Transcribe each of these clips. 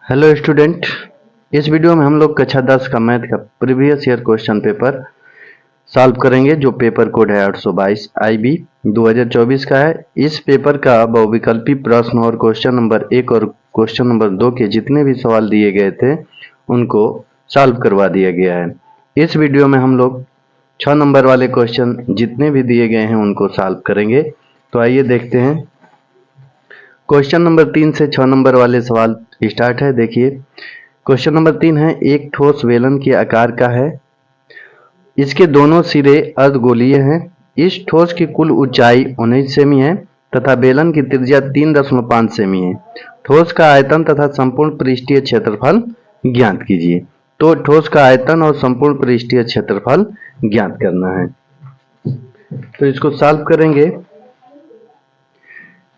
Hello student. इस video में हम लोग कक्षा 10 का मैथ का previous year question paper solve करेंगे जो पेपर कोड है 822 IB 2024 का है। इस पेपर का बहुविकल्पी प्रश्न और क्वेश्चन नंबर 1 और क्वेश्चन नंबर 2 के जितने भी सवाल दिए गए थे उनको सॉल्व करवा दिया गया है। इस वीडियो में हम लोग 6 नंबर वाले क्वेश्चन जितने भी दिए गए हैं उनको सॉल्व करेंगे। तो आइए देखते हैं। क्वेश्चन नंबर 3 से 6 नंबर वाले सवाल स्टार्ट है। देखिए क्वेश्चन नंबर 3 है, एक ठोस बेलन के आकार का है, इसके दोनों सिरे अर्धगोलीय हैं, इस ठोस की कुल ऊंचाई 19 सेमी है तथा बेलन की त्रिज्या 3.5 सेमी है। ठोस का आयतन तथा संपूर्ण पृष्ठीय क्षेत्रफल ज्ञात कीजिए। तो ठोस का आयतन और संपूर्ण पृष्ठीय क्षेत्रफल ज्ञात करना है। तो इसको सॉल्व करेंगे।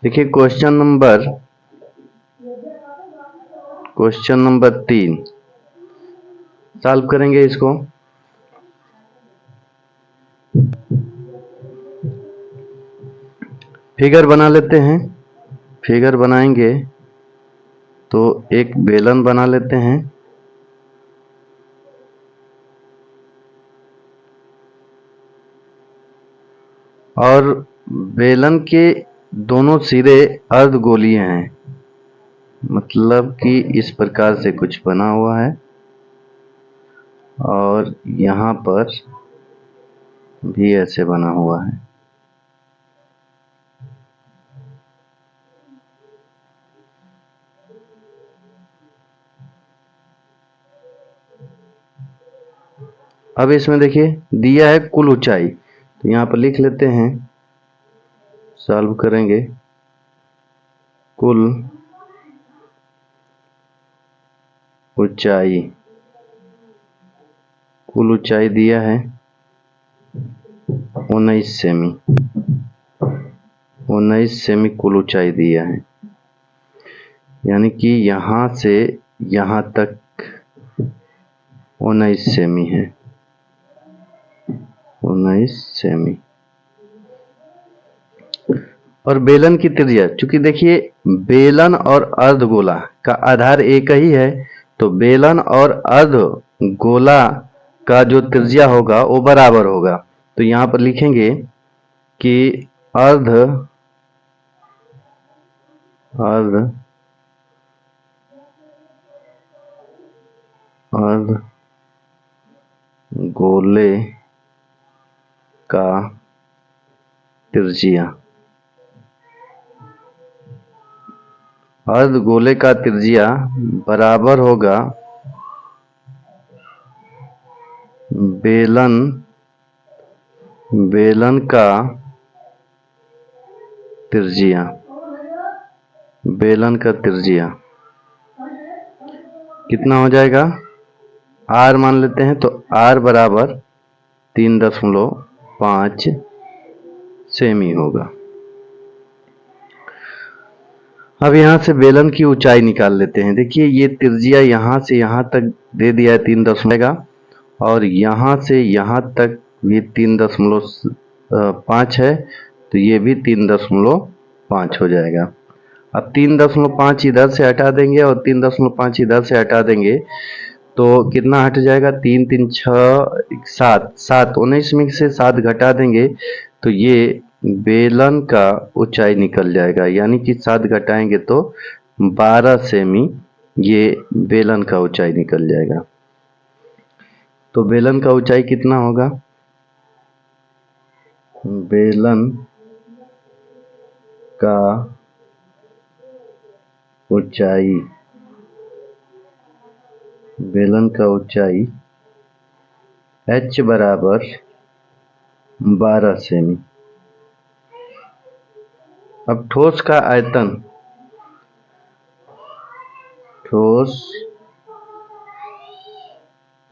देखिए क्वेश्चन नंबर 3 सॉल्व करेंगे इसको। फिगर बना लेते हैं। फिगर बनाएंगे तो एक बेलन बना लेते हैं और बेलन के दोनों सिरे अर्धगोलीय हैं, मतलब कि इस प्रकार से कुछ बना हुआ है और यहाँ पर भी ऐसे बना हुआ है। अब इसमें देखिए दिया है कुल ऊंचाई, तो यहाँ पर लिख लेते हैं, सॉल्व करेंगे। कुल ऊंचाई, कुल ऊंचाई दिया है 19 सेमी। 19 सेमी कुल ऊंचाई दिया है, यानी कि यहाँ से यहाँ तक 19 सेमी है। 19 सेमी। और बेलन की त्रिज्या, चूंकि देखिए बेलन और अर्धगोला का आधार एक ही है, तो बेलन और अर्धगोला का जो त्रिज्या होगा वो बराबर होगा। तो यहाँ पर लिखेंगे कि अर्धगोले का त्रिज्या, अर्धगोले का त्रिज्या बराबर होगा बेलन का त्रिज्या। बेलन का त्रिज्या कितना हो जाएगा, R मान लेते हैं, तो R बराबर 3.5 सेमी होगा। अब यहाँ से बेलन की ऊंचाई निकाल लेते हैं। देखिए ये त्रिज्या यहाँ से यहाँ तक दे दिया है 3.5, और यहाँ से यहाँ तक भी 3.5 है, तो ये भी 3.5 हो जाएगा। अब 3.5 इधर से हटा देंगे और 3.5 इधर से हटा देंगे तो कितना हट जाएगा, 3 3 6 7 19 में से 7 घटा देंगे तो ये बेलन का ऊंचाई निकल जाएगा, यानी कि 7 घटाएंगे तो 12 सेमी ये बेलन का ऊंचाई निकल जाएगा। तो बेलन का ऊंचाई कितना होगा, बेलन का ऊंचाई, बेलन का ऊंचाई H बराबर 12 सेमी। अब ठोस का आयतन, ठोस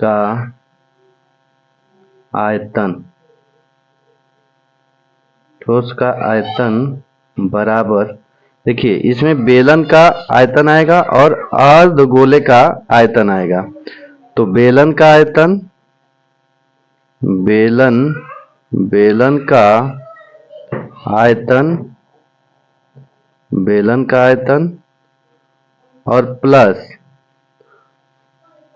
का आयतन, ठोस का आयतन बराबर, देखिए इसमें बेलन का आयतन आएगा और अर्धगोले का आयतन आएगा। तो बेलन का आयतन, बेलन का आयतन, बेलन का आयतन और प्लस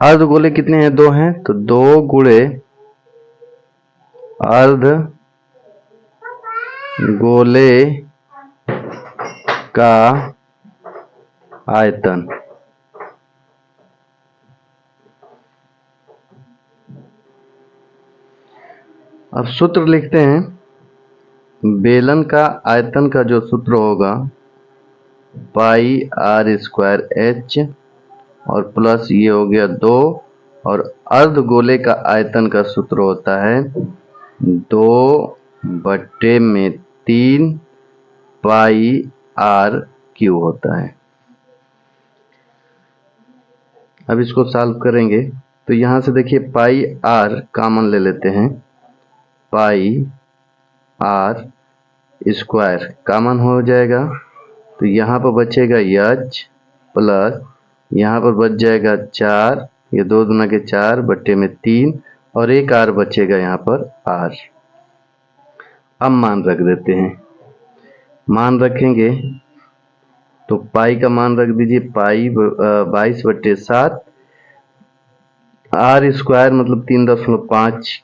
अर्धगोले कितने हैं? 2 हैं, तो 2 गुणे अर्ध गोले का आयतन। अब सूत्र लिखते हैं। बेलन का आयतन का जो सूत्र होगा पाई आर स्क्वायर एच और प्लस ये हो गया 2, और अर्धगोले का आयतन का सूत्र होता है 2/3 पाई आर क्यू होता है। अब इसको सॉल्व करेंगे तो यहां से देखिए पाई आर कॉमन ले लेते हैं, पाई आर स्क्वायर कॉमन हो जाएगा, तो यहाँ पर बचेगा एच प्लस यहाँ पर बच जाएगा 4, ये 2 दूना के 4/3 और एक आर बचेगा यहाँ पर आर। अब मान रख देते हैं। मान रखेंगे तो पाई का मान रख दीजिए, पाई 22/7, आर स्क्वायर मतलब 3.5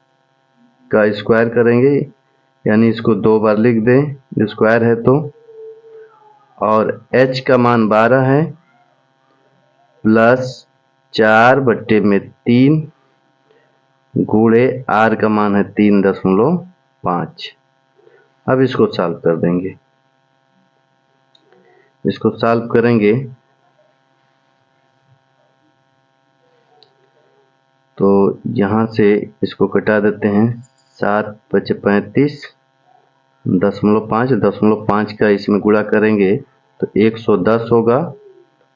का स्क्वायर करेंगे, यानी इसको 2 बार लिख दें स्क्वायर है तो, और h का मान 12 है प्लस 4/3 गुणे r का मान है 3.5। अब इसको सॉल्व कर देंगे। इसको सॉल्व करेंगे तो यहाँ से इसको कटा देते हैं, 7 × 35 0.5, 0.5 का इसमें गुणा करेंगे तो 110 होगा,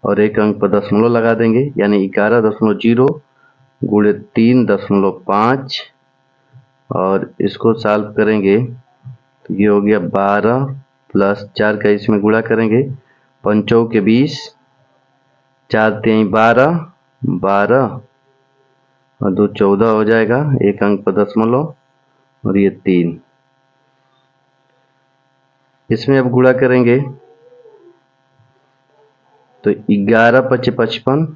और एक अंक पर दशमलव लगा देंगे, यानी 11.0 गुणे 3.5, और इसको सॉल्व करेंगे तो ये हो गया 12 प्लस 4 का इसमें गुणा करेंगे, 5 के 20, 4 3 12, 12 और 2 14 हो जाएगा, एक अंक पर दशमलव, और ये 3। इसमें अब गुणा करेंगे तो 11 × 5 = 55,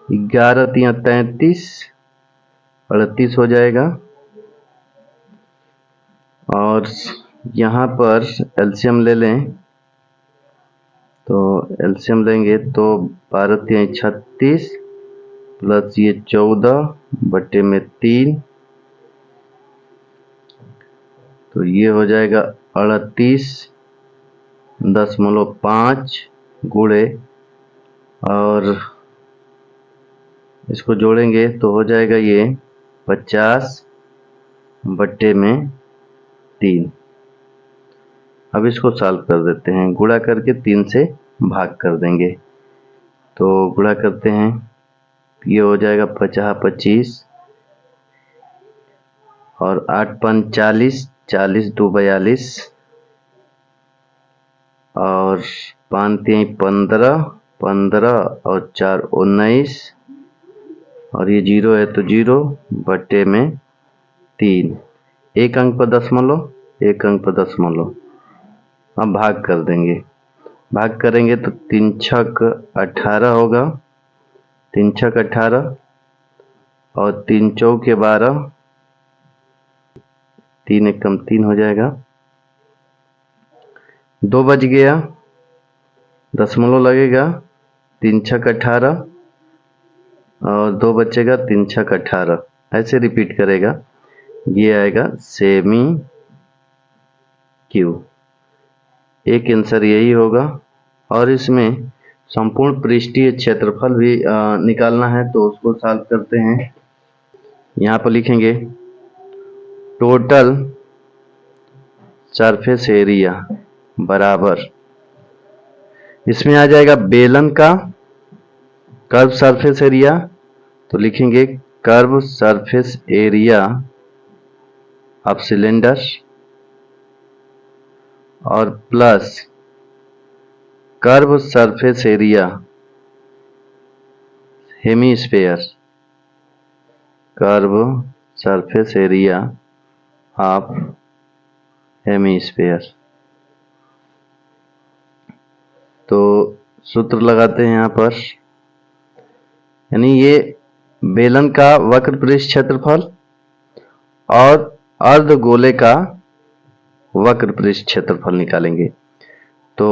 11 × 3 = 33, 38 हो जाएगा, और यहाँ पर एलसीएम ले लें तो एलसीएम लेंगे तो 12 × 3 = 36 प्लस ये 14/3, तो ये हो जाएगा 38.5 गुणे, और इसको जोड़ेंगे तो हो जाएगा ये 50/3। अब इसको सॉल्व कर देते हैं, गुणा करके 3 से भाग कर देंगे, तो गुणा करते हैं, ये हो जाएगा 50 25, और 8 5 40, 40 2 42, और 5 3 15, 15 और 4 19, और ये 0 है तो 0/3, एक अंक पर दशमलव, एक अंक पर दशमलव। अब भाग कर देंगे, भाग करेंगे तो 3 छक 18 होगा, 3 छक 18, और 3 चौके 12, 3 एकम 3 हो जाएगा, 2 बच गया, दशमलव लगेगा, 3 छक 18 और 2 बचेगा, 3 छक 18, ऐसे रिपीट करेगा, ये आएगा सेमी क्यू। एक आंसर यही होगा। और इसमें संपूर्ण पृष्ठीय क्षेत्रफल भी निकालना है, तो उसको सॉल्व करते हैं। यहाँ पर लिखेंगे टोटल सरफेस एरिया बराबर, इसमें आ जाएगा बेलन का कर्व सरफेस एरिया, तो लिखेंगे curve surface area of cylinder, और plus curve surface area hemisphere, curve surface area of hemisphere. तो सूत्र लगाते हैं यहाँ पर, यानी ये बेलन का वक्र पृष्ठ क्षेत्रफल और अर्धगोले का वक्र पृष्ठ क्षेत्रफल निकालेंगे। तो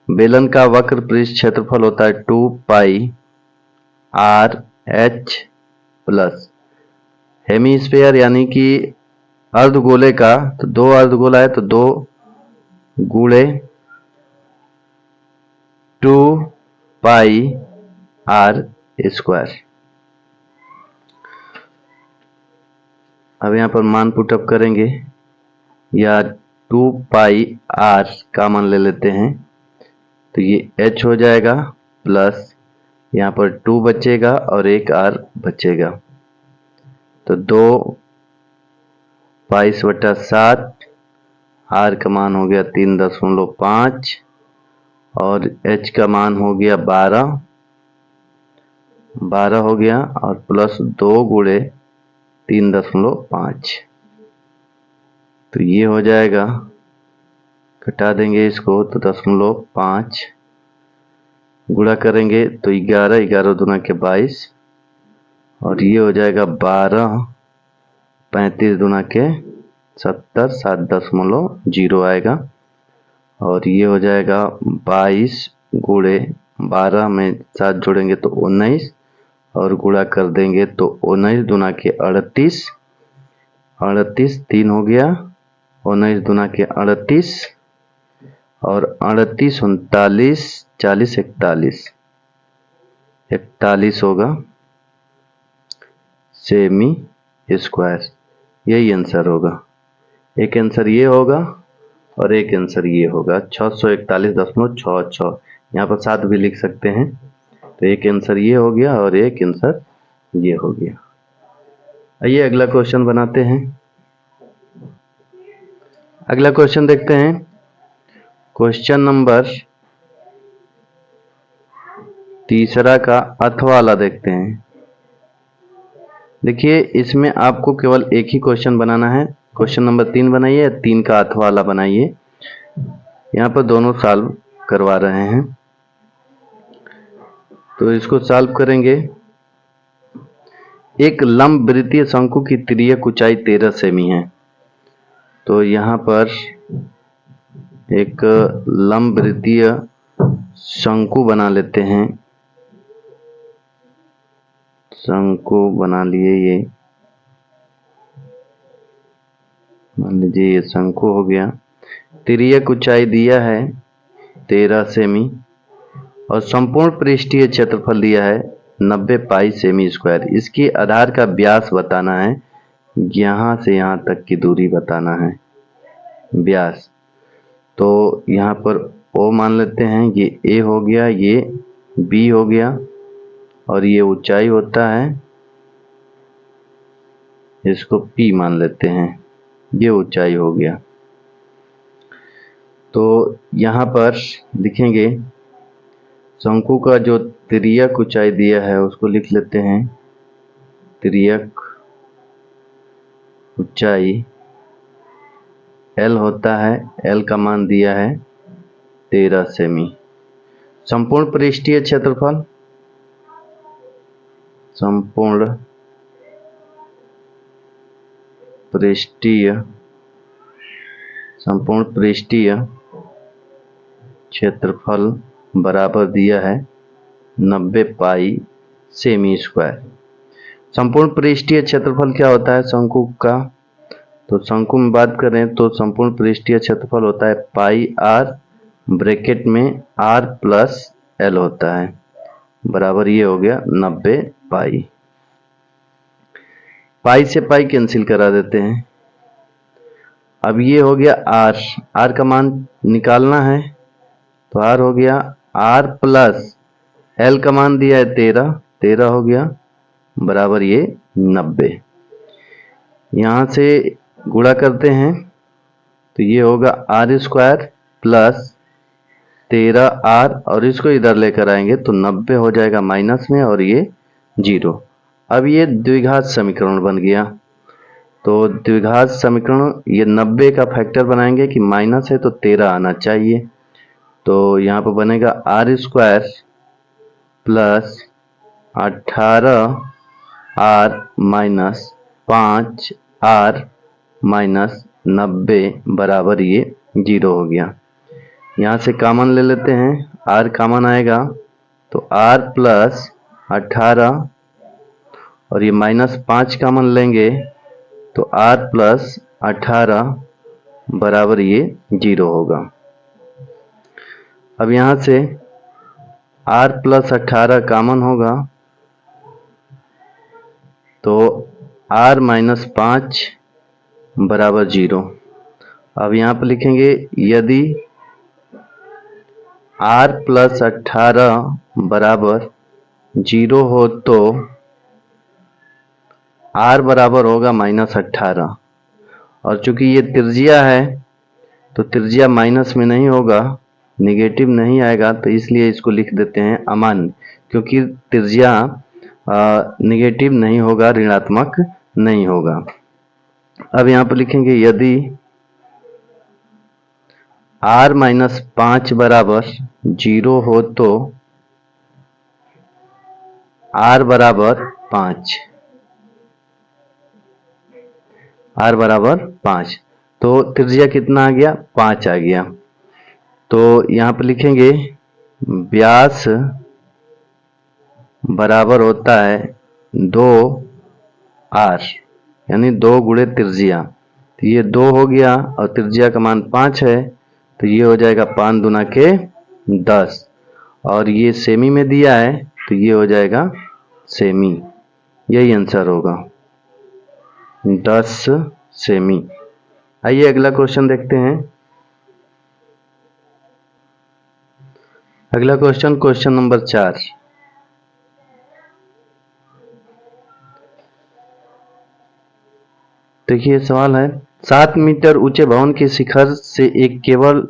बेलन का वक्र पृष्ठ क्षेत्रफल होता है 2 पाई आर एच प्लस हेमीस्फेयर यानी कि अर्धगोले का, तो 2 अर्धगोला है तो 2 गुणे 2 पाई आर स्क्वायर। अब यहाँ पर मान पुटअप करेंगे, या 2 पाई आर का मान ले लेते हैं, तो ये h हो जाएगा प्लस यहाँ पर 2 बचेगा और एक r बचेगा, तो 2 22/7, r का मान हो गया 3.5 और h का मान हो गया 12 हो गया, और प्लस 2 गुणे 3.5, तो ये हो जाएगा, घटा देंगे इसको तो 0.5 गुणा करेंगे तो 11, 11 दूना के 22, और ये हो जाएगा 12, 35 दूना के 70, 7.0 आएगा, और ये हो जाएगा 22 गुणे 12 में 7 जोड़ेंगे तो 19, और गुणा कर देंगे तो 19 दूना के 38, 38 3 हो गया, 19 दूना के 38, और 38 39 40 41 होगा सेमी स्क्वायर। यही आंसर होगा। एक आंसर ये होगा और एक आंसर ये होगा 641.66। यहाँ पर 7 भी लिख सकते हैं। तो एक आंसर ये हो गया और एक आंसर ये हो गया। आइए अगला क्वेश्चन बनाते हैं। अगला क्वेश्चन देखते हैं। क्वेश्चन नंबर 3 का अथवा वाला देखते हैं। देखिए इसमें आपको केवल एक ही क्वेश्चन बनाना है। क्वेश्चन नंबर 3 बनाइए या 3 का अथवा वाला बनाइए। यहाँ पर दोनों सॉल्व करवा रहे हैं। तो इसको सॉल्व करेंगे। एक लंबवृत्तीय शंकु की तिर्यक ऊंचाई 13 सेमी है। तो यहाँ पर एक लंबवृत्तीय शंकु बना लेते हैं। शंकु बना लिए, ये मान लीजिए ये शंकु हो गया। तिर्यक ऊंचाई दिया है 13 सेमी और संपूर्ण पृष्ठीय क्षेत्रफल दिया है 90 पाई सेमी स्क्वायर। इसकी आधार का व्यास बताना है, यहाँ से यहाँ तक की दूरी बताना है व्यास। तो यहाँ पर O मान लेते हैं, ये A हो गया, ये B हो गया और ये ऊंचाई होता है, इसको P मान लेते हैं, ये ऊंचाई हो गया। तो यहाँ पर लिखेंगे शंकु का जो तिर्यक ऊंचाई दिया है उसको लिख लेते हैं। तिर्यक ऊंचाई L होता है, L का मान दिया है 13 सेमी। संपूर्ण पृष्ठीय क्षेत्रफल, संपूर्ण पृष्ठीय क्षेत्रफल बराबर दिया है 90 पाई सेमी स्क्वायर। संपूर्ण पृष्ठीय क्षेत्रफल क्या होता है शंकु का? तो शंकु में बात करें तो संपूर्ण पृष्ठीय क्षेत्रफल होता है पाई आर, ब्रैकेट में आर प्लस एल होता है, बराबर ये हो गया 90 पाई। पाई से पाई कैंसिल करा देते हैं। अब ये हो गया आर, आर का मान निकालना है तो आर हो गया आर प्लस एल का मान दिया है 13, 13 हो गया बराबर ये 90। यहाँ से गुणा करते हैं तो ये होगा आर स्क्वायर प्लस 13 आर, और इसको इधर लेकर आएंगे तो 90 हो जाएगा माइनस में और ये 0। अब ये द्विघात समीकरण बन गया। तो द्विघात समीकरण ये 90 का फैक्टर बनाएंगे कि माइनस है तो 13 आना चाहिए। तो यहाँ पर बनेगा R square plus 18R minus 5R minus 90 बराबर ये 0 हो गया। यहाँ से कॉमन ले लेते हैं, R कॉमन आएगा तो R प्लस 18 और ये माइनस 5 कॉमन लेंगे तो R प्लस 18 बराबर ये 0 होगा। अब यहाँ से R प्लस 18 कॉमन होगा तो R माइनस 5 बराबर 0। अब यहाँ पर लिखेंगे यदि R प्लस 18 बराबर 0 हो तो R बराबर होगा माइनस 18, और चूंकि ये त्रिज्या है तो त्रिज्या माइनस में नहीं होगा, निगेटिव नहीं आएगा, तो इसलिए इसको लिख देते हैं अमान्य, क्योंकि त्रिज्या निगेटिव नहीं होगा, ऋणात्मक नहीं होगा। अब यहाँ पर लिखेंगे यदि R माइनस 5 बराबर 0 हो तो R बराबर 5, R बराबर 5, तो त्रिज्या कितना आ गया, 5 आ गया। तो यहाँ पर लिखेंगे व्यास बराबर होता है 2R, यानी 2 गुणे त्रिज्या, तो ये 2 हो गया और त्रिज्या का मान 5 है तो ये हो जाएगा 5 दूना के 10, और ये सेमी में दिया है तो ये हो जाएगा सेमी, यही आंसर होगा 10 सेमी। आइए अगला क्वेश्चन देखते हैं। अगला क्वेश्चन, क्वेश्चन नंबर 4। देखिए सवाल है, 7 मीटर ऊंचे भवन के शिखर से एक केबल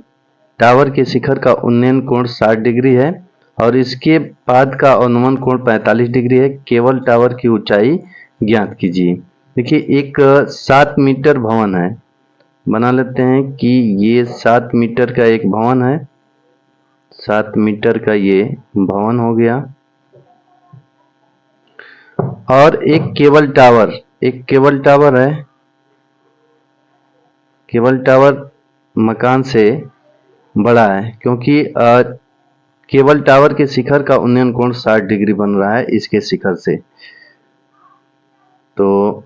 टावर के शिखर का उन्नयन कोण 60 डिग्री है और इसके पाद का अनुमान कोण 45 डिग्री है। केबल टावर की ऊंचाई ज्ञात कीजिए। देखिए एक 7 मीटर भवन है, बना लेते हैं कि ये 7 मीटर का एक भवन है, 7 मीटर का ये भवन हो गया, और एक केबल टावर है। केबल टावर मकान से बड़ा है, क्योंकि केबल टावर के शिखर का उन्नयन कोण 60 डिग्री बन रहा है इसके शिखर से। तो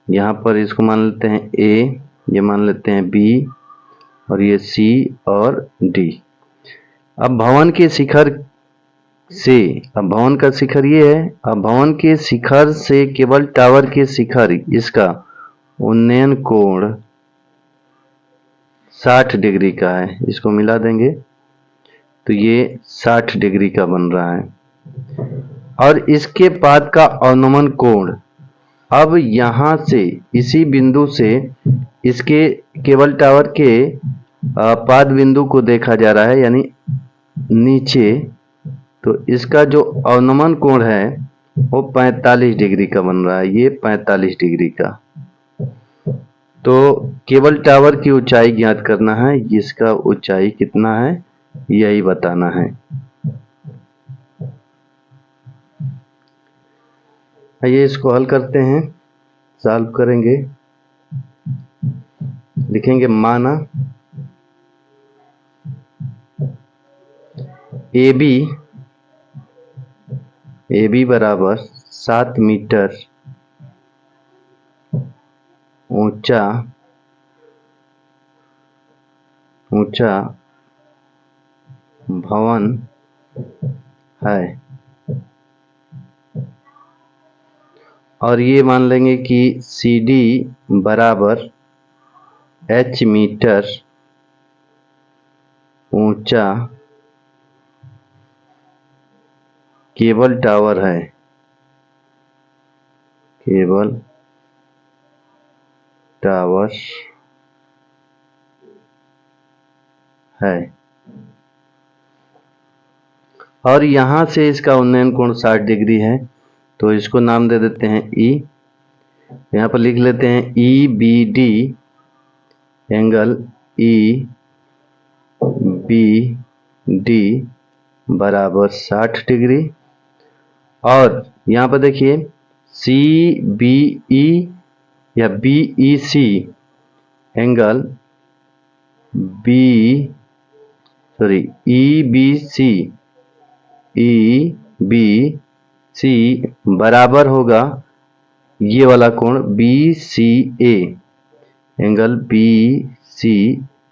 यहाँ पर इसको मान लेते हैं A, ये मान लेते हैं B, और ये C और D। अब भवन के शिखर से, अब भवन का शिखर ये है, अब भवन के शिखर से केबल टावर के शिखर, इसका उन्नयन कोण 60 डिग्री का है, इसको मिला देंगे तो ये 60 डिग्री का बन रहा है। और इसके पाद का अनुमान कोण, अब यहां से इसी बिंदु से इसके केबल टावर के पाद बिंदु को देखा जा रहा है, यानी नीचे, तो इसका जो अनुमान कोण है वो 45 डिग्री का बन रहा है, ये 45 डिग्री का। तो केबल टावर की ऊंचाई ज्ञात करना है, इसका ऊंचाई कितना है यही बताना है। आइए इसको हल करते हैं, सॉल्व करेंगे। लिखेंगे माना AB बराबर 7 मीटर ऊंचा भवन है, और ये मान लेंगे कि CD बराबर H मीटर ऊंचा केबल टावर है, केबल टावर है, और यहां से इसका उन्नयन कोण 60 डिग्री है, तो इसको नाम दे देते हैं E। यहाँ पर लिख लेते हैं EBD, एंगल EBD बराबर 60 डिग्री। और यहाँ पर देखिए सी बी ई या B E C angle E B C बराबर होगा ये वाला कोण B C A, angle B C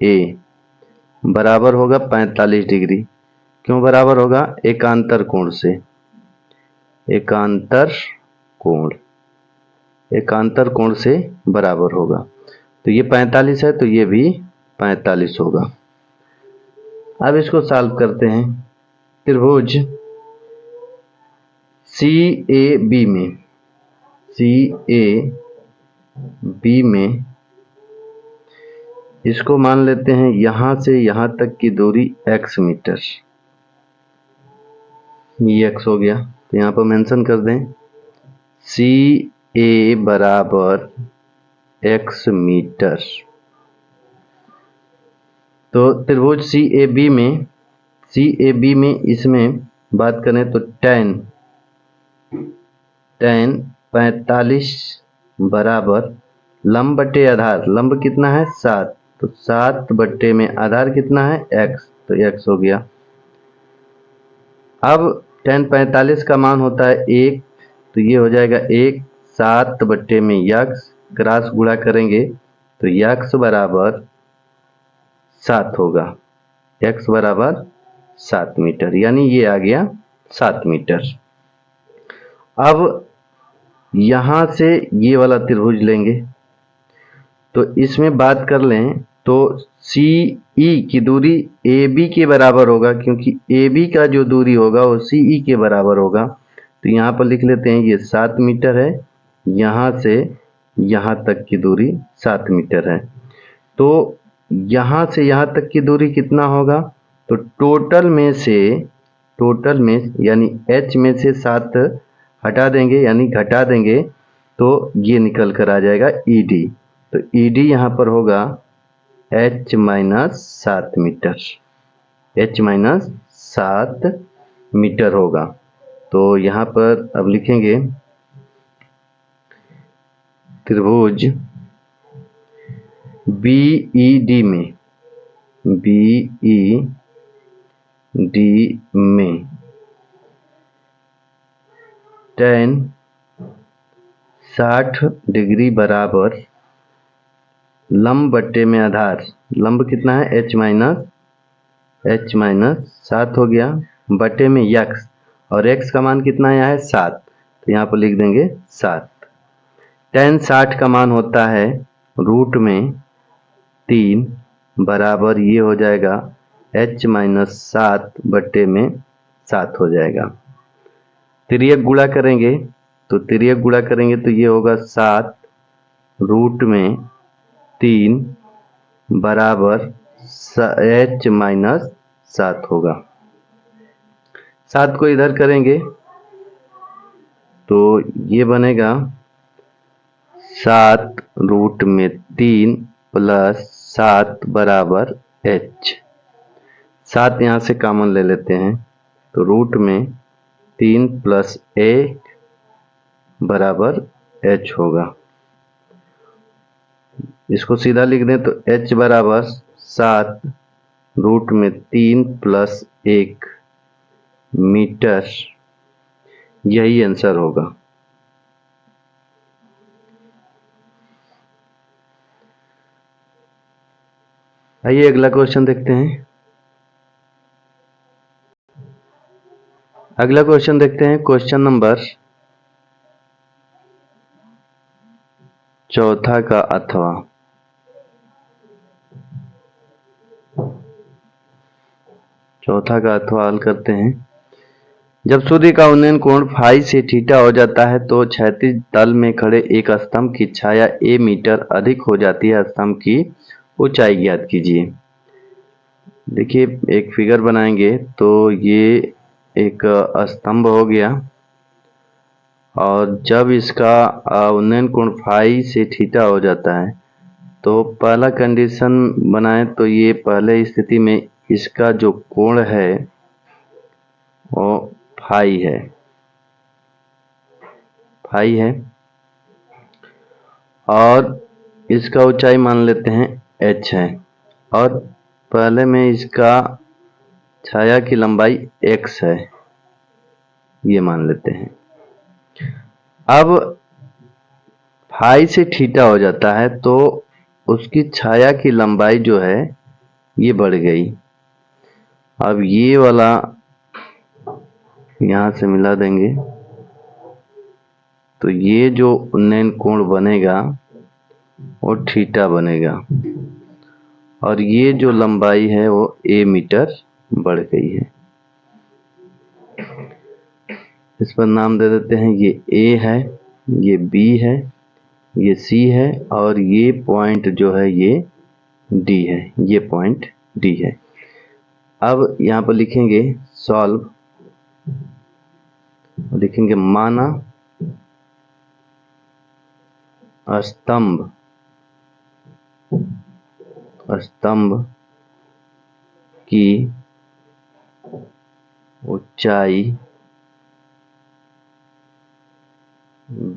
A बराबर होगा 45 डिग्री। क्यों बराबर होगा? एकांतर कोण से, एकांतर कोण से बराबर होगा। तो ये 45 है तो ये भी 45 होगा। अब इसको सॉल्व करते हैं। त्रिभुज सी ए बी में इसको मान लेते हैं यहां से यहां तक की दूरी x मीटर, ये x हो गया। तो यहां पर मेंशन कर दें सी ए बराबर x मीटर। तो त्रिभुज सी ए बी में इसमें बात करें तो tan 45 बराबर लंब बटे आधार, लंब कितना है 7, तो 7 बट्टे में आधार कितना है x, तो x हो गया। अब tan 45 का मान होता है 1, तो ये हो जाएगा 1, 7 बट्टे में x, क्रॉस गुणा करेंगे तो x बराबर 7 होगा, x बराबर 7 मीटर, यानी ये आ गया 7 मीटर। अब यहां से ये वाला त्रिभुज लेंगे तो इसमें बात कर लें तो सी ई की दूरी ए बी के बराबर होगा, क्योंकि ए बी का जो दूरी होगा वो सी ई के बराबर होगा। तो यहाँ पर लिख लेते हैं ये 7 मीटर है, यहाँ से यहाँ तक की दूरी 7 मीटर है। तो यहाँ से यहाँ तक की दूरी कितना होगा? तो टोटल में यानी h में से 7 हटा देंगे यानी घटा देंगे तो ये निकल कर आ जाएगा ED। तो ED यहाँ पर होगा h minus 7 metre, h minus 7 metre होगा। तो यहाँ पर अब लिखेंगे त्रिभुज BED में tan 60 डिग्री बराबर लंब बट्टे में आधार, लंब कितना है h माइनस 7 हो गया, बट्टे में x, और x का मान कितना यहाँ है 7, तो यहाँ पर लिख देंगे 7। tan 60 का मान होता है रूट में 3 बराबर ये हो जाएगा h माइनस 7 बट्टे में 7 हो जाएगा। तिर्यक गुणा करेंगे तो ये होगा 7 रूट में 3 बराबर h माइनस 7 होगा। 7 को इधर करेंगे तो ये बनेगा 7 रूट में 3 प्लस 7 बराबर h। 7 यहाँ से कॉमन ले लेते हैं तो रूट में 3 प्लस 1 बराबर h होगा। इसको सीधा लिख दें तो h बराबर 7 रूट में 3 प्लस 1 मीटर, यही आंसर होगा। आइए अगला क्वेश्चन देखते हैं। अगला क्वेश्चन देखते हैं, क्वेश्चन नंबर 4 का अथवा। चौथा का अथवा हल करते हैं। जब सूर्य का उन्नयन कोण फाई से थीटा हो जाता है तो क्षैतिज तल में खड़े एक स्तंभ की छाया a मीटर अधिक हो जाती है। स्तंभ की ऊंचाई ज्ञात कीजिए। देखिए एक फिगर बनाएंगे तो ये एक स्तंभ हो गया और जब इसका उन्नयन कोण फाई से थीटा हो जाता है तो पहला कंडीशन बनाएं तो ये पहले स्थिति में इसका जो कोण है वो फाई है। फाई है और इसका ऊंचाई मान लेते हैं h है और पहले में इसका छाया की लंबाई x है, ये मान लेते हैं। अब फाई से थीटा हो जाता है तो उसकी छाया की लंबाई जो है ये बढ़ गई। अब ये वाला यहां से मिला देंगे तो ये जो उन्नयन कोण बनेगा वो थीटा बनेगा और ये जो लंबाई है वो a मीटर बढ़ गई है। इस पर नाम दे देते हैं, ये a है, ये b है, ये c है और ये पॉइंट जो है ये d है, ये पॉइंट d है। अब यहाँ पर लिखेंगे सॉल्व, लिखेंगे माना स्तंभ की ऊंचाई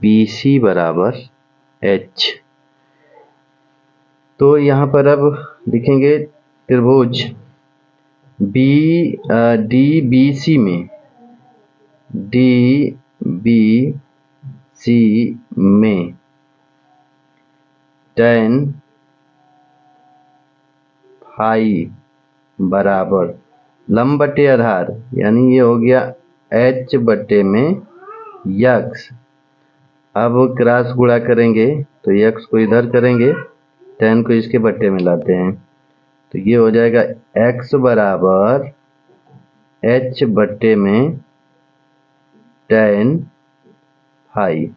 BC बराबर h। तो यहाँ पर अब लिखेंगे त्रिभुज DBC में tan फाई बराबर लंब बटे आधार, यानी ये हो गया h बटे में x। अब क्रॉस गुणा करेंगे तो x को इधर करेंगे, tan को इसके बट्टे में लाते हैं तो ये हो जाएगा x बराबर h बट्टे में tan फाई।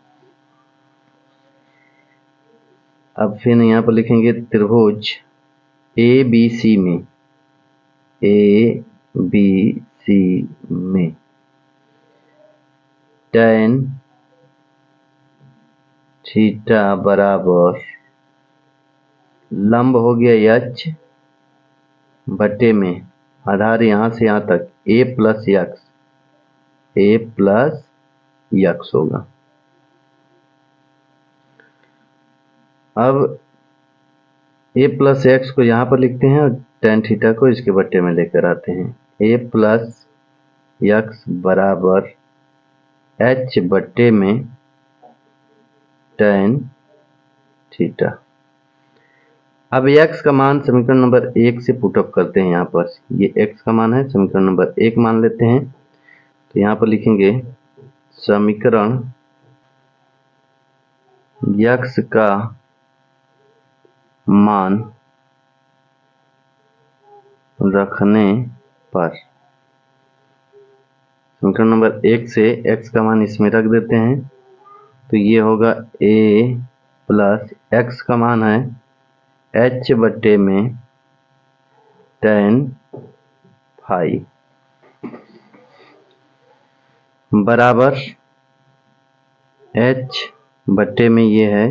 अब फिर यहाँ पर लिखेंगे त्रिभुज ABC में tan थीटा बराबर लंब हो गया h बटे में आधार यहाँ से यहाँ तक a प्लस x होगा। अब a प्लस x को यहाँ पर लिखते हैं और tan थीटा को इसके बट्टे में लेकर आते हैं। a प्लस x बराबर h बट्टे में tan थीटा। अब x का मान समीकरण नंबर 1 से पुटअप करते हैं। यहाँ पर ये x का मान है, समीकरण नंबर 1 मान लेते हैं। तो यहाँ पर लिखेंगे समीकरण x का मान रखने पर, समीकरण नंबर 1 से x का मान इसमें रख देते हैं तो ये होगा a प्लस x का मान है h बट्टे में tan फाई बराबर h बट्टे में ये है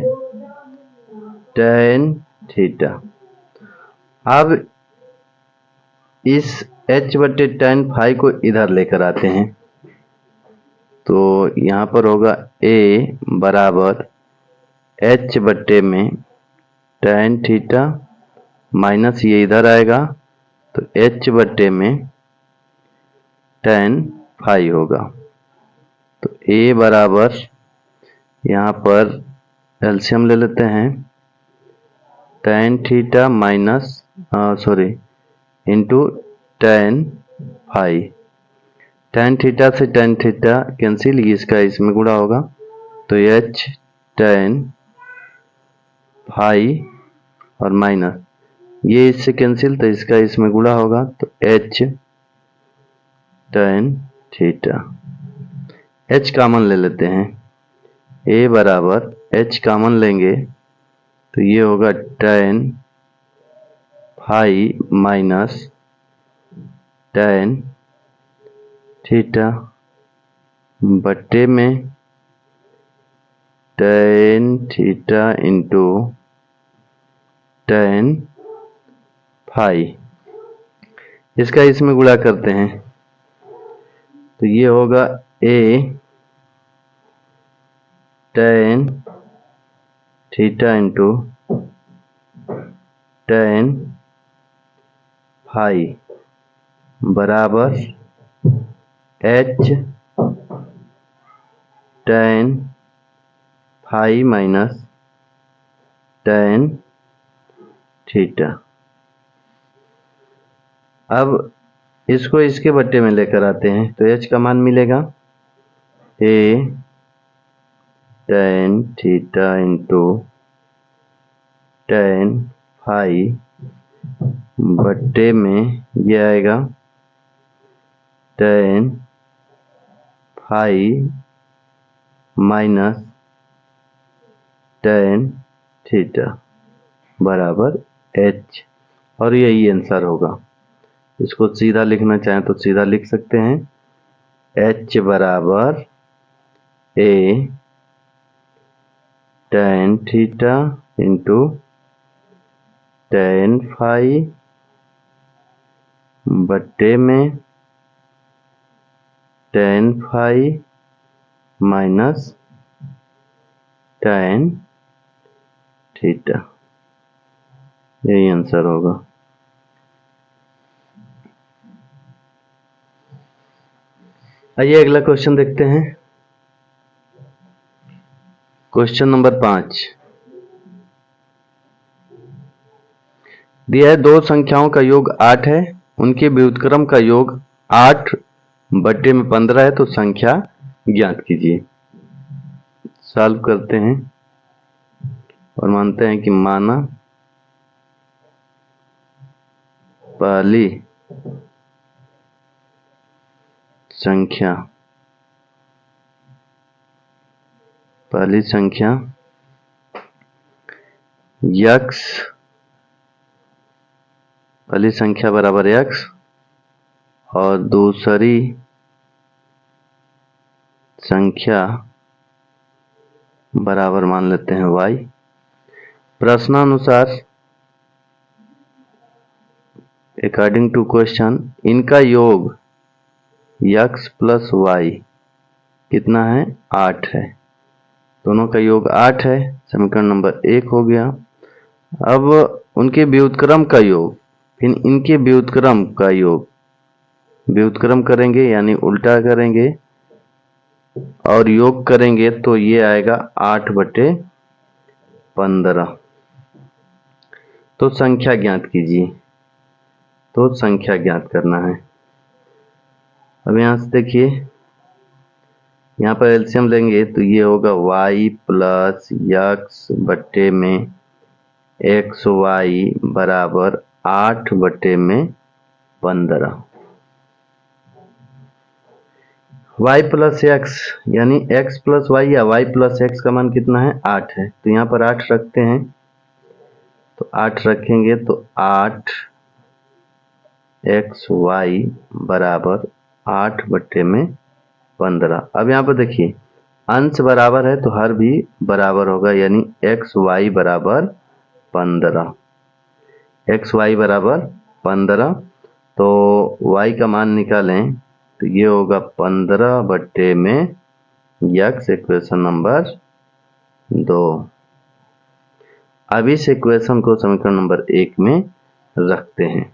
tan थीटा। अब इस h बट्टे tan फाई को इधर लेकर आते हैं तो यहाँ पर होगा a बराबर h बट्टे में tan थीटा माइनस ये इधर आएगा तो h बट्टे में tan फाई होगा। तो a बराबर यहाँ पर एलसीएम ले लेते हैं, tan theta minus into tan phi. tan theta से tan थीटा कैंसिल, इसका इसमें गुणा होगा तो h tan फाई और माइनस ये इससे कैंसिल तो इसका इसमें गुणा होगा तो h tan theta. h common ले लेते हैं, a बराबर h कॉमन लेंगे तो ये होगा tan phi minus tan theta बट्टे में tan theta into tan phi. इसका इसमें गुणा करते हैं तो ये होगा a tan theta into tan phi बराबर h tan phi minus tan theta. अब इसको इसके बट्टे में लेकर आते हैं तो h का मान मिलेगा a tan theta into tan phi बट्टे में ये आएगा tan phi minus tan theta बराबर h, और यही आंसर होगा। इसको सीधा लिखना चाहें तो सीधा लिख सकते हैं, h बराबर a tan theta into tan phi बट्टे में tan phi minus tan theta, यही आंसर होगा। आइए अगला क्वेश्चन देखते हैं। क्वेश्चन नंबर 5 दिया है, दो संख्याओं का योग 8 है, उनके व्युत्क्रम का योग 8 बट्टे में 15 है, तो संख्या ज्ञात कीजिए। सॉल्व करते हैं और मानते हैं कि माना पहली संख्या x, पहली संख्या बराबर x और दूसरी संख्या बराबर मान लेते हैं y। प्रश्नानुसार अकॉर्डिंग टू क्वेश्चन इनका योग x प्लस y कितना है, 8 है। दोनों का योग 8 है, समीकरण नंबर 1 हो गया। अब उनके व्युत्क्रम का योग, फिर इनके व्युत्क्रम का योग, व्युत्क्रम करेंगे यानी उल्टा करेंगे और योग करेंगे तो ये आएगा 8 बटे 15। तो संख्या ज्ञात कीजिए, तो संख्या ज्ञात करना है। अब यहां से देखिए, यहाँ पर एलसीएम लेंगे तो ये होगा y प्लस एक्स बट्टे में एक्स वाई बराबर 8 बट्टे में 15। y प्लस एक्स यानी x प्लस वाई या y प्लस एक्स का मान कितना है, 8 है। तो यहाँ पर 8 रखते हैं, तो 8 रखेंगे तो 8 एक्स वाई बराबर 8 बट्टे में 15। अब यहाँ पर देखिए अंश बराबर है तो हर भी बराबर होगा, यानी एक्स वाई बराबर 15, एक्स वाई बराबर 15। तो y का मान निकालें तो ये होगा 15 बट्टे में x, इक्वेशन नंबर 2। अब इस इक्वेशन को समीकरण नंबर 1 में रखते हैं।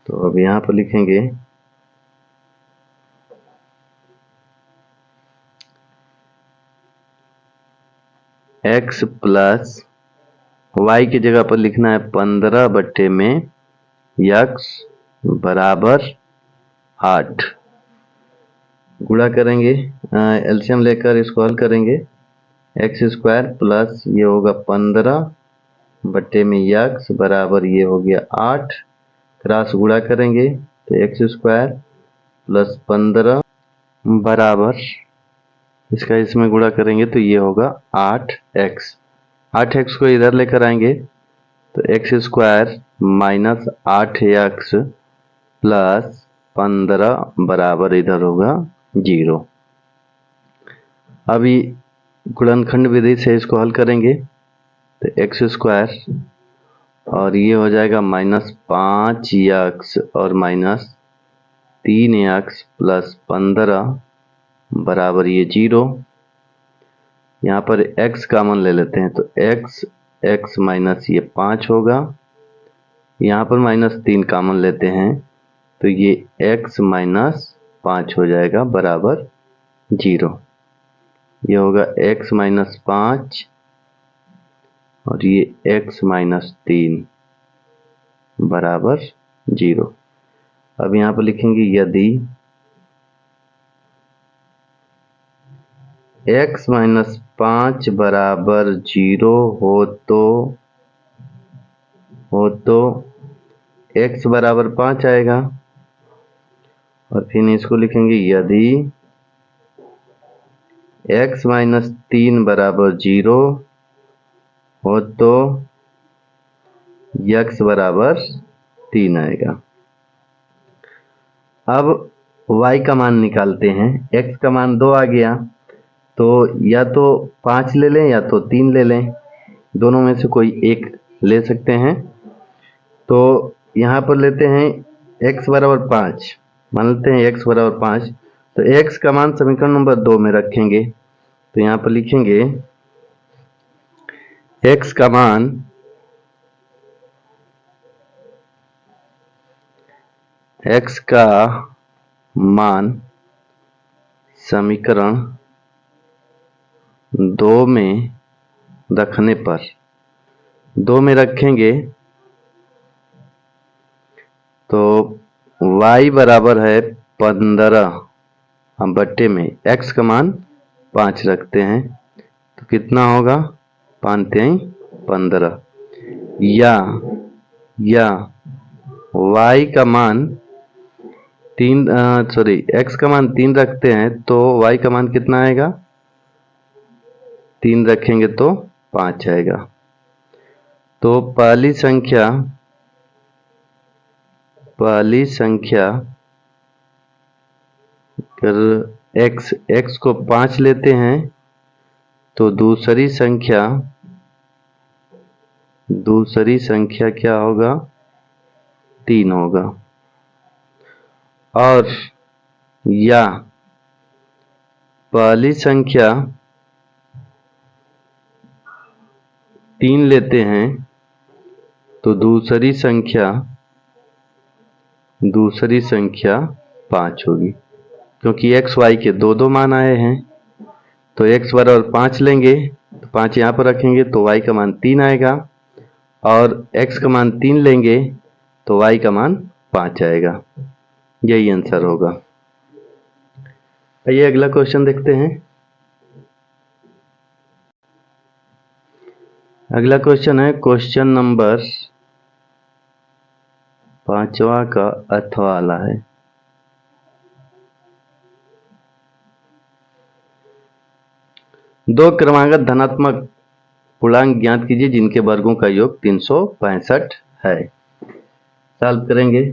तो अब यहाँ पर लिखेंगे x प्लस वाई की जगह पर लिखना है 15 बट्टे में x बराबर 8। गुणा करेंगे, एलसीएम लेकर इसको हल करेंगे, एक्स स्क्वायर प्लस ये होगा 15 बट्टे में x बराबर ये हो गया 8। क्रॉस गुणा करेंगे तो एक्स स्क्वायर प्लस 15 बराबर, इसका इसमें गुणा करेंगे तो ये होगा 8x। 8x को इधर लेकर आएंगे तो x square minus 8x plus 15 बराबर इधर होगा 0। अभी गुणनखंड विधि से इसको हल करेंगे तो एक्स स्क्वायर और ये हो जाएगा माइनस 5x और माइनस 3x प्लस 15 बराबर ये 0। यहाँ पर x कॉमन ले लेते हैं तो x माइनस ये 5 होगा। यहाँ पर -3 कॉमन लेते हैं तो ये x माइनस 5 हो जाएगा बराबर 0। ये होगा x माइनस 5 और ये x माइनस 3 बराबर 0। अब यहाँ पर लिखेंगे यदि x माइनस 5 बराबर 0 हो तो x बराबर 5 आएगा। और फिर इसको लिखेंगे यदि x माइनस 3 बराबर 0 हो तो x बराबर 3 आएगा। अब y का मान निकालते हैं। x का मान 2 आ गया तो या तो 5 ले लें या तो 3 ले लें, दोनों में से कोई एक ले सकते हैं। तो यहाँ पर लेते हैं x बराबर 5, मान लेते हैं x बराबर 5, तो x का मान समीकरण नंबर 2 में रखेंगे। तो यहाँ पर लिखेंगे x का मान समीकरण 2 में रखने पर 2 में रखेंगे तो y बराबर है 15, हम बट्टे में x का मान 5 रखते हैं तो कितना होगा 5 3 15, या y का मान 3 x का मान 3 रखते हैं तो y का मान कितना आएगा, 3 रखेंगे तो 5 आएगा। तो पहली संख्या अगर x को 5 लेते हैं तो दूसरी संख्या क्या होगा, 3 होगा। और या पहली संख्या 3 लेते हैं तो दूसरी संख्या 5 होगी, क्योंकि x y के दो मान आए हैं। तो x बराबर 5 लेंगे तो 5 यहाँ पर रखेंगे तो y का मान 3 आएगा, और x का मान 3 लेंगे तो y का मान 5 आएगा। यही आंसर होगा। आइए अगला क्वेश्चन देखते हैं। अगला क्वेश्चन है क्वेश्चन नंबर 5वां का अर्थ वाला है। दो क्रमागत धनात्मक पूर्णांक ज्ञात कीजिए जिनके वर्गों का योग 365 है। सॉल्व करेंगे।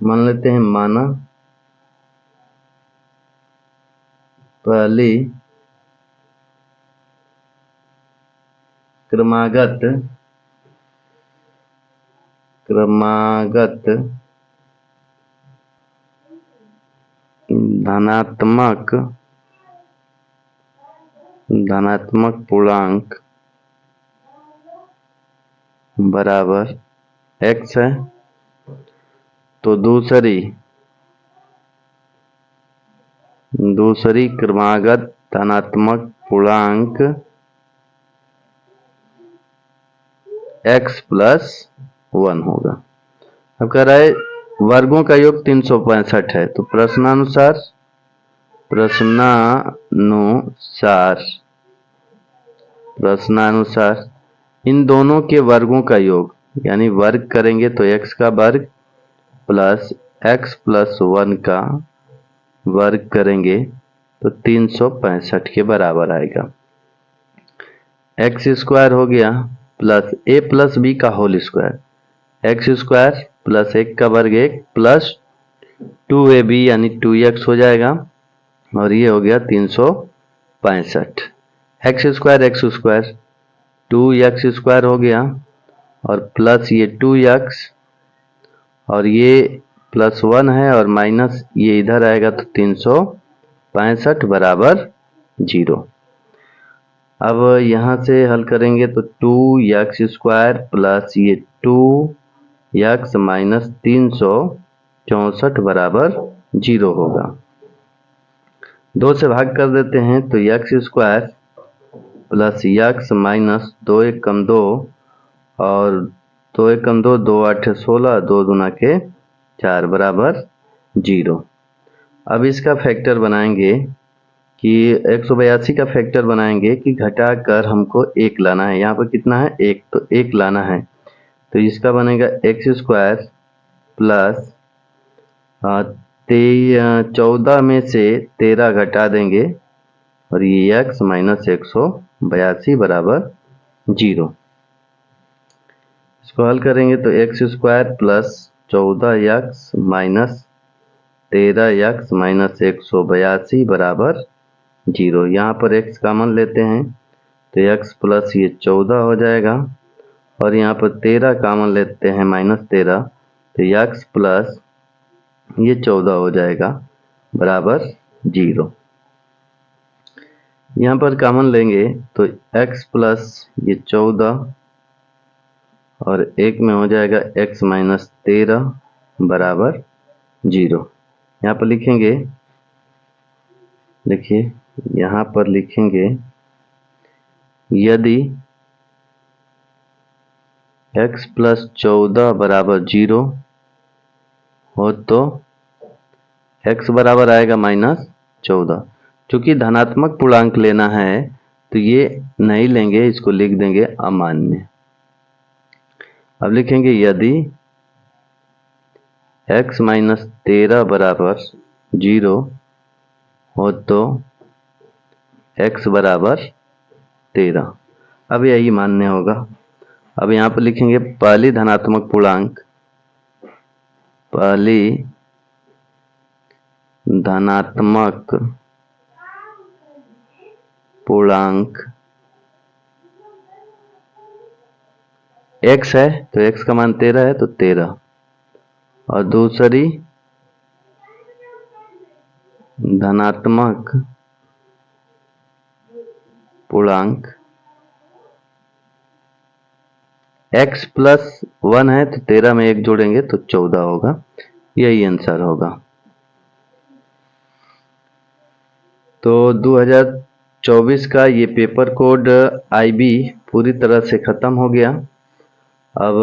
मान लेते हैं माना पहली क्रमागत धनात्मक पूर्णांक बराबर x है, तो दूसरी क्रमागत धनात्मक पूर्णांक x प्लस 1 होगा। अब कह रहा है वर्गों का योग 365 है, तो प्रश्नानुसार इन दोनों के वर्गों का योग, यानी वर्ग करेंगे तो x का वर्ग प्लस x प्लस 1 का वर्ग करेंगे तो 365 के बराबर आएगा। x स्क्वायर हो गया प्लस a प्लस b का whole square, x square plus 1 का वर्ग 1 प्लस 2ab यानी 2x हो जाएगा, और ये हो गया 365। x स्क्वायर 2x स्क्वायर हो गया और प्लस ये 2x और ये प्लस 1 है और माइनस ये इधर आएगा तो 365 65 बराबर 0। अब यहाँ से हल करेंगे तो 2x² प्लस ये 2x माइनस 364 बराबर 0 होगा। 2 से भाग कर देते हैं तो x² प्लस x माइनस 2 1 कम 2 और 2 1 कम 2 2 8 16 2 दूना के 4 बराबर 0। अब इसका फैक्टर बनाएंगे कि 182 का फैक्टर बनाएंगे कि घटाकर हमको 1 लाना है। यहाँ पर कितना है 1, तो 1 लाना है तो इसका बनेगा x² प्लस 14 में से 13 घटा देंगे और ये x माइनस 182 बराबर 0। इसको हल करेंगे तो x² plus 14x minus 13x minus 182 बराबर 0। यहाँ पर x कॉमन लेते हैं तो x प्लस ये 14 हो जाएगा और यहाँ पर 13 कॉमन लेते हैं माइनस 13 तो x प्लस ये 14 हो जाएगा बराबर 0। यहाँ पर कॉमन लेंगे तो x प्लस ये 14 और 1 में हो जाएगा x माइनस 13 बराबर 0। यहाँ पर लिखेंगे, देखिए यहाँ पर लिखेंगे यदि x प्लस 14 बराबर 0 हो तो x बराबर आएगा माइनस 14। चूंकि धनात्मक पूर्णांक लेना है तो ये नहीं लेंगे, इसको लिख देंगे अमान्य। अब लिखेंगे यदि x माइनस 13 बराबर 0 हो तो x बराबर 13। अब यही मान्य होगा। अब यहाँ पर लिखेंगे पहली धनात्मक पूर्णांक, पहली धनात्मक पूर्णांक x है तो x का मान 13 है तो 13 और दूसरी धनात्मक पूर्णांक x प्लस 1 है तो 13 में 1 जोड़ेंगे तो 14 होगा। यही आंसर होगा। तो 2024 का ये पेपर कोड IB पूरी तरह से ख़त्म हो गया। अब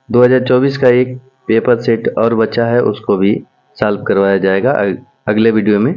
2024 का एक पेपर सेट और बचा है, उसको भी सॉल्व करवाया जाएगा अगले वीडियो में।